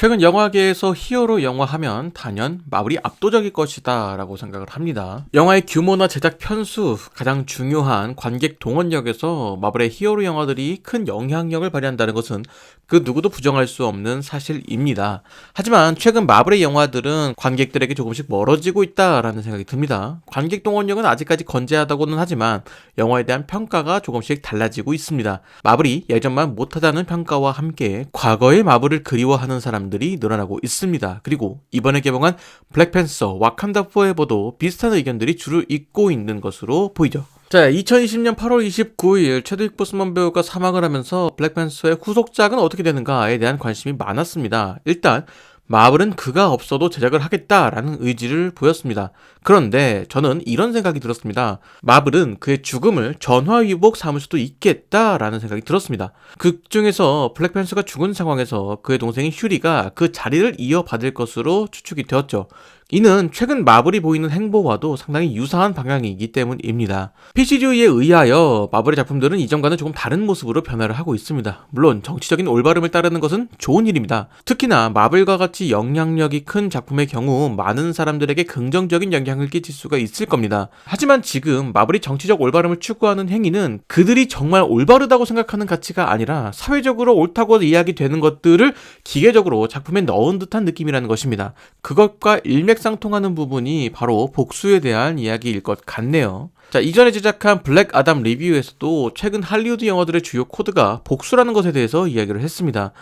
최근 영화계에서 히어로 영화 하면 단연 마블이 압도적일 것이다 라고 생각을 합니다. 영화의 규모나 제작 편수, 가장 중요한 관객 동원력에서 마블의 히어로 영화들이 큰 영향력을 발휘한다는 것은 그 누구도 부정할 수 없는 사실입니다. 하지만 최근 마블의 영화들은 관객들에게 조금씩 멀어지고 있다라는 생각이 듭니다. 관객 동원력은 아직까지 건재하다고는 하지만 영화에 대한 평가가 조금씩 달라지고 있습니다. 마블이 예전만 못하다는 평가와 함께 과거의 마블을 그리워하는 사람들이 늘어나고 있습니다. 그리고 이번에 개봉한 블랙팬서 와칸다 포에버도 비슷한 의견들이 줄을 잇고 있는 것으로 보이죠. 자, 2020년 8월 29일 체드윅 보스먼 배우가 사망을 하면서 블랙팬서의 후속작은 어떻게 되는가에 대한 관심이 많았습니다. 일단 마블은 그가 없어도 제작을 하겠다라는 의지를 보였습니다. 그런데 저는 이런 생각이 들었습니다. 마블은 그의 죽음을 전화위복 삼을 수도 있겠다라는 생각이 들었습니다. 극 중에서 블랙팬서가 죽은 상황에서 그의 동생인 슈리가 그 자리를 이어받을 것으로 추측이 되었죠. 이는 최근 마블이 보이는 행보와도 상당히 유사한 방향이기 때문입니다. PCU에 의하여 마블의 작품들은 이전과는 조금 다른 모습으로 변화를 하고 있습니다. 물론 정치적인 올바름을 따르는 것은 좋은 일입니다. 특히나 마블과 같이 영향력이 큰 작품의 경우 많은 사람들에게 긍정적인 영향을 끼칠 수가 있을 겁니다. 하지만 지금 마블이 정치적 올바름을 추구하는 행위는 그들이 정말 올바르다고 생각하는 가치가 아니라 사회적으로 옳다고 이야기되는 것들을 기계적으로 작품에 넣은 듯한 느낌이라는 것입니다. 그것과 일맥상통하는 부분이 바로 복수에 대한 이야기일 것 같네요. 자, 이전에 제작한 블랙 아담 리뷰에서도 최근 할리우드 영화들의 주요 코드가 복수라는 것에 대해서 이야기를 했습니다.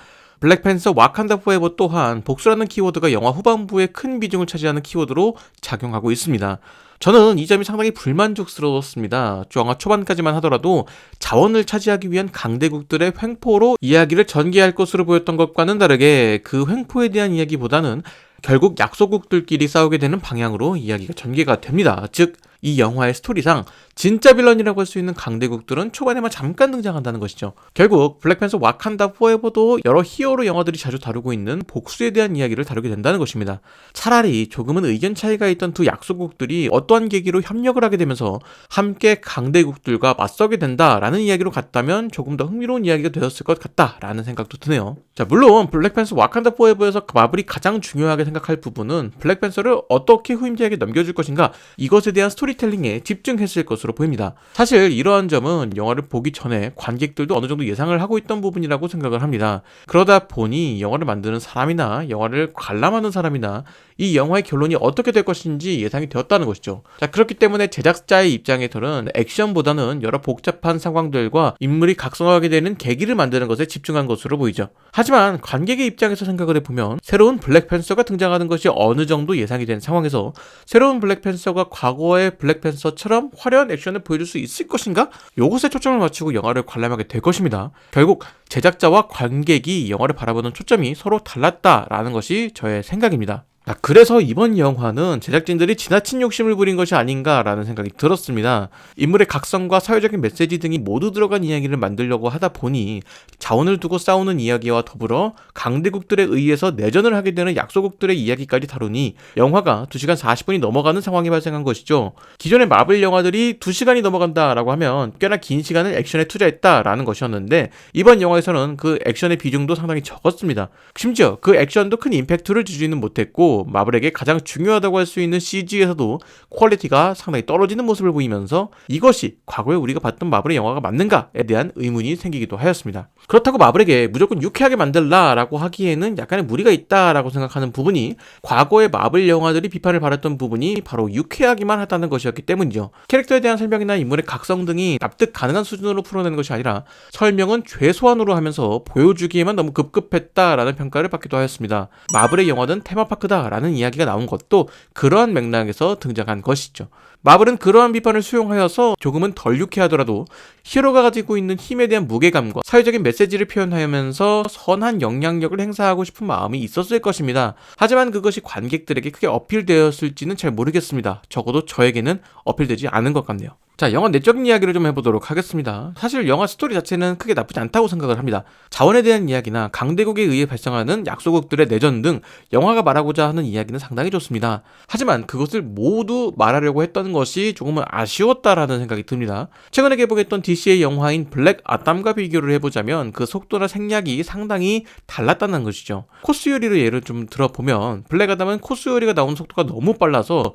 블랙팬서 와칸다 포에버 또한 복수라는 키워드가 영화 후반부에 큰 비중을 차지하는 키워드로 작용하고 있습니다. 저는 이 점이 상당히 불만족스러웠습니다. 영화 초반까지만 하더라도 자원을 차지하기 위한 강대국들의 횡포로 이야기를 전개할 것으로 보였던 것과는 다르게 그 횡포에 대한 이야기보다는 결국 약소국들끼리 싸우게 되는 방향으로 이야기가 전개가 됩니다. 즉, 이 영화의 스토리상 진짜 빌런이라고 할 수 있는 강대국들은 초반에만 잠깐 등장한다는 것이죠. 결국 블랙팬서 와칸다 포에버도 여러 히어로 영화들이 자주 다루고 있는 복수에 대한 이야기를 다루게 된다는 것입니다. 차라리 조금은 의견 차이가 있던 두 약소국들이 어떠한 계기로 협력을 하게 되면서 함께 강대국들과 맞서게 된다라는 이야기로 갔다면 조금 더 흥미로운 이야기가 되었을 것 같다라는 생각도 드네요. 자, 물론 블랙팬서 와칸다 포에버에서 마블이 가장 중요하게 생각할 부분은 블랙팬서를 어떻게 후임자에게 넘겨줄 것인가, 이것에 대한 스토리텔링에 집중했을 것으로 보입니다. 사실 이러한 점은 영화를 보기 전에 관객들도 어느 정도 예상을 하고 있던 부분이라고 생각을 합니다. 그러다 보니 영화를 만드는 사람이나 영화를 관람하는 사람이나 이 영화의 결론이 어떻게 될 것인지 예상이 되었다는 것이죠. 자, 그렇기 때문에 제작자의 입장에서는 액션보다는 여러 복잡한 상황들과 인물이 각성하게 되는 계기를 만드는 것에 집중한 것으로 보이죠. 하지만 관객의 입장에서 생각을 해보면 새로운 블랙팬서가 등장하는 것이 어느 정도 예상이 된 상황에서 새로운 블랙팬서가 과거의 블랙팬서처럼 화려한 액션을 보여줄 수 있을 것인가? 요것에 초점을 맞추고 영화를 관람하게 될 것입니다. 결국 제작자와 관객이 영화를 바라보는 초점이 서로 달랐다라는 것이 저의 생각입니다. 그래서 이번 영화는 제작진들이 지나친 욕심을 부린 것이 아닌가라는 생각이 들었습니다. 인물의 각성과 사회적인 메시지 등이 모두 들어간 이야기를 만들려고 하다 보니 자원을 두고 싸우는 이야기와 더불어 강대국들에 의해서 내전을 하게 되는 약소국들의 이야기까지 다루니 영화가 2시간 40분이 넘어가는 상황이 발생한 것이죠. 기존의 마블 영화들이 2시간이 넘어간다라고 하면 꽤나 긴 시간을 액션에 투자했다라는 것이었는데 이번 영화에서는 그 액션의 비중도 상당히 적었습니다. 심지어 그 액션도 큰 임팩트를 주지는 못했고 마블에게 가장 중요하다고 할 수 있는 CG에서도 퀄리티가 상당히 떨어지는 모습을 보이면서 이것이 과거에 우리가 봤던 마블의 영화가 맞는가에 대한 의문이 생기기도 하였습니다. 그렇다고 마블에게 무조건 유쾌하게 만들라라고 하기에는 약간의 무리가 있다라고 생각하는 부분이 과거의 마블 영화들이 비판을 받았던 부분이 바로 유쾌하기만 하다는 것이었기 때문이죠. 캐릭터에 대한 설명이나 인물의 각성 등이 납득 가능한 수준으로 풀어내는 것이 아니라 설명은 최소한으로 하면서 보여주기에만 너무 급급했다라는 평가를 받기도 하였습니다. 마블의 영화는 테마파크다 라는 이야기가 나온 것도 그러한 맥락에서 등장한 것이죠. 마블은 그러한 비판을 수용하여서 조금은 덜 유쾌하더라도 히어로가 가지고 있는 힘에 대한 무게감과 사회적인 메시지를 표현하면서 선한 영향력을 행사하고 싶은 마음이 있었을 것입니다. 하지만 그것이 관객들에게 크게 어필되었을지는 잘 모르겠습니다. 적어도 저에게는 어필되지 않은 것 같네요. 자, 영화 내적인 이야기를 좀 해보도록 하겠습니다. 사실 영화 스토리 자체는 크게 나쁘지 않다고 생각을 합니다. 자원에 대한 이야기나 강대국에 의해 발생하는 약소국들의 내전 등 영화가 말하고자 하는 이야기는 상당히 좋습니다. 하지만 그것을 모두 말하려고 했던 것이 조금은 아쉬웠다라는 생각이 듭니다. 최근에 개봉했던 DC의 영화인 블랙 아담과 비교를 해보자면 그 속도나 생략이 상당히 달랐다는 것이죠. 코스 요리를 예를 좀 들어보면 블랙 아담은 코스 요리가 나오는 속도가 너무 빨라서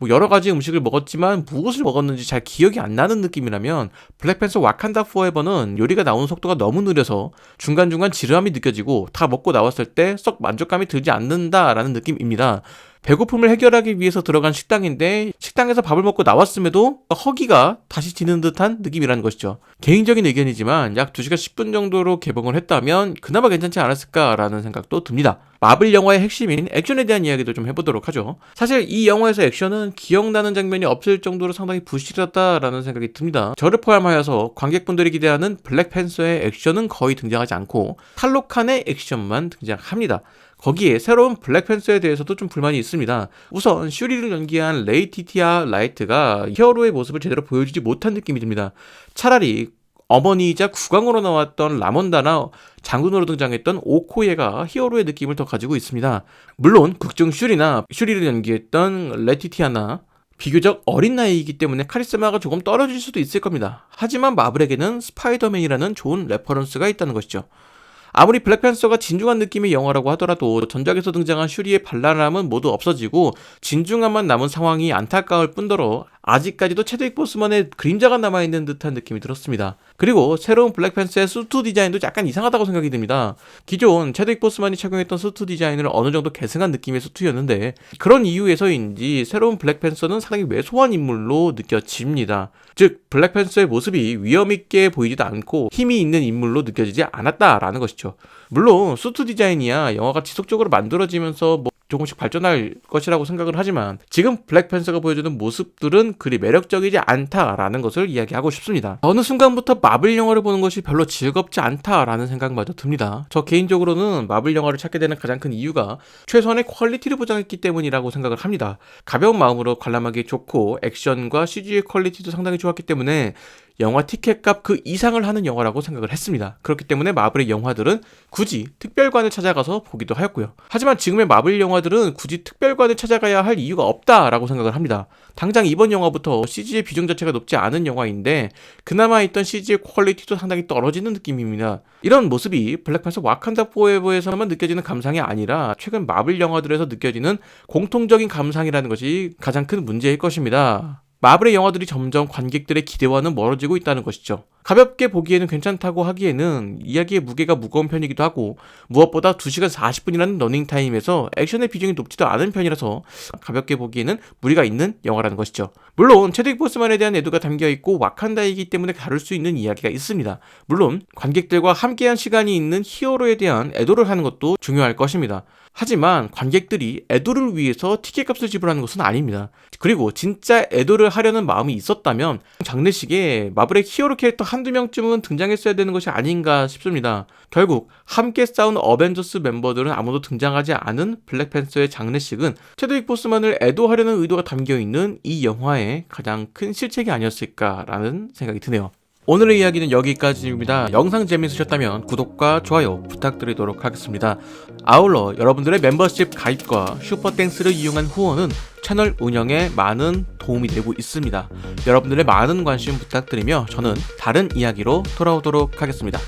여러 가지 음식을 먹었지만 무엇을 먹었는지 잘 기억이 안 나는 느낌이라면 블랙팬서 와칸다 포에버는 요리가 나오는 속도가 너무 느려서 중간중간 지루함이 느껴지고 다 먹고 나왔을 때 썩 만족감이 들지 않는다라는 느낌입니다. 배고픔을 해결하기 위해서 들어간 식당인데 식당에서 밥을 먹고 나왔음에도 허기가 다시 지는 듯한 느낌이라는 것이죠. 개인적인 의견이지만 약 2시간 10분 정도로 개봉을 했다면 그나마 괜찮지 않았을까라는 생각도 듭니다. 마블 영화의 핵심인 액션에 대한 이야기도 좀 해보도록 하죠. 사실 이 영화에서 액션은 기억나는 장면이 없을 정도로 상당히 부실하다라는 생각이 듭니다. 저를 포함하여서 관객분들이 기대하는 블랙팬서의 액션은 거의 등장하지 않고 탈로칸의 액션만 등장합니다. 거기에 새로운 블랙팬서에 대해서도 좀 불만이 있습니다. 우선 슈리를 연기한 레이티티아 라이트가 히어로의 모습을 제대로 보여주지 못한 느낌이 듭니다. 차라리 어머니이자 국왕으로 나왔던 라몬다나 장군으로 등장했던 오코예가 히어로의 느낌을 더 가지고 있습니다. 물론 극중 슈리나 슈리를 연기했던 레티티아나 비교적 어린 나이이기 때문에 카리스마가 조금 떨어질 수도 있을 겁니다. 하지만 마블에게는 스파이더맨이라는 좋은 레퍼런스가 있다는 것이죠. 아무리 블랙팬서가 진중한 느낌의 영화라고 하더라도 전작에서 등장한 슈리의 발랄함은 모두 없어지고 진중함만 남은 상황이 안타까울 뿐더러 아직까지도 체드윅 보스만의 그림자가 남아있는 듯한 느낌이 들었습니다. 그리고 새로운 블랙팬서의 수트 디자인도 약간 이상하다고 생각이 듭니다. 기존 체드윅 보스만이 착용했던 수트 디자인을 어느 정도 계승한 느낌의 수트였는데 그런 이유에서인지 새로운 블랙팬서는 상당히 왜소한 인물로 느껴집니다. 즉 블랙팬서의 모습이 위험있게 보이지도 않고 힘이 있는 인물로 느껴지지 않았다라는 것이죠. 물론 수트 디자인이야 영화가 지속적으로 만들어지면서 조금씩 발전할 것이라고 생각을 하지만 지금 블랙팬서가 보여주는 모습들은 그리 매력적이지 않다라는 것을 이야기하고 싶습니다. 어느 순간부터 마블 영화를 보는 것이 별로 즐겁지 않다라는 생각마저 듭니다. 저 개인적으로는 마블 영화를 찾게 되는 가장 큰 이유가 최소한의 퀄리티를 보장했기 때문이라고 생각을 합니다. 가벼운 마음으로 관람하기 좋고 액션과 CG의 퀄리티도 상당히 좋았기 때문에 영화 티켓값 그 이상을 하는 영화라고 생각을 했습니다. 그렇기 때문에 마블의 영화들은 굳이 특별관을 찾아가서 보기도 하였고요. 하지만 지금의 마블 영화들은 굳이 특별관을 찾아가야 할 이유가 없다라고 생각을 합니다. 당장 이번 영화부터 CG의 비중 자체가 높지 않은 영화인데 그나마 있던 CG의 퀄리티도 상당히 떨어지는 느낌입니다. 이런 모습이 블랙팬서 와칸다 포에버에서만 느껴지는 감상이 아니라 최근 마블 영화들에서 느껴지는 공통적인 감상이라는 것이 가장 큰 문제일 것입니다. 마블의 영화들이 점점 관객들의 기대와는 멀어지고 있다는 것이죠. 가볍게 보기에는 괜찮다고 하기에는 이야기의 무게가 무거운 편이기도 하고 무엇보다 2시간 40분이라는 러닝타임에서 액션의 비중이 높지도 않은 편이라서 가볍게 보기에는 무리가 있는 영화라는 것이죠. 물론 체드윅 보스만에 대한 애도가 담겨있고 와칸다이기 때문에 다룰 수 있는 이야기가 있습니다. 물론 관객들과 함께한 시간이 있는 히어로에 대한 애도를 하는 것도 중요할 것입니다. 하지만 관객들이 애도를 위해서 티켓값을 지불하는 것은 아닙니다. 그리고 진짜 애도를 하려는 마음이 있었다면 장례식에 마블의 히어로 캐릭터 한두 명쯤은 등장했어야 되는 것이 아닌가 싶습니다. 결국 함께 싸운 어벤져스 멤버들은 아무도 등장하지 않은 블랙팬서의 장례식은 체드윅 보스만을 애도하려는 의도가 담겨있는 이 영화의 가장 큰 실책이 아니었을까라는 생각이 드네요. 오늘의 이야기는 여기까지입니다. 영상 재밌으셨다면 구독과 좋아요 부탁드리도록 하겠습니다. 아울러 여러분들의 멤버십 가입과 슈퍼땡스를 이용한 후원은 채널 운영에 많은 도움이 되고 있습니다. 여러분들의 많은 관심 부탁드리며 저는 다른 이야기로 돌아오도록 하겠습니다.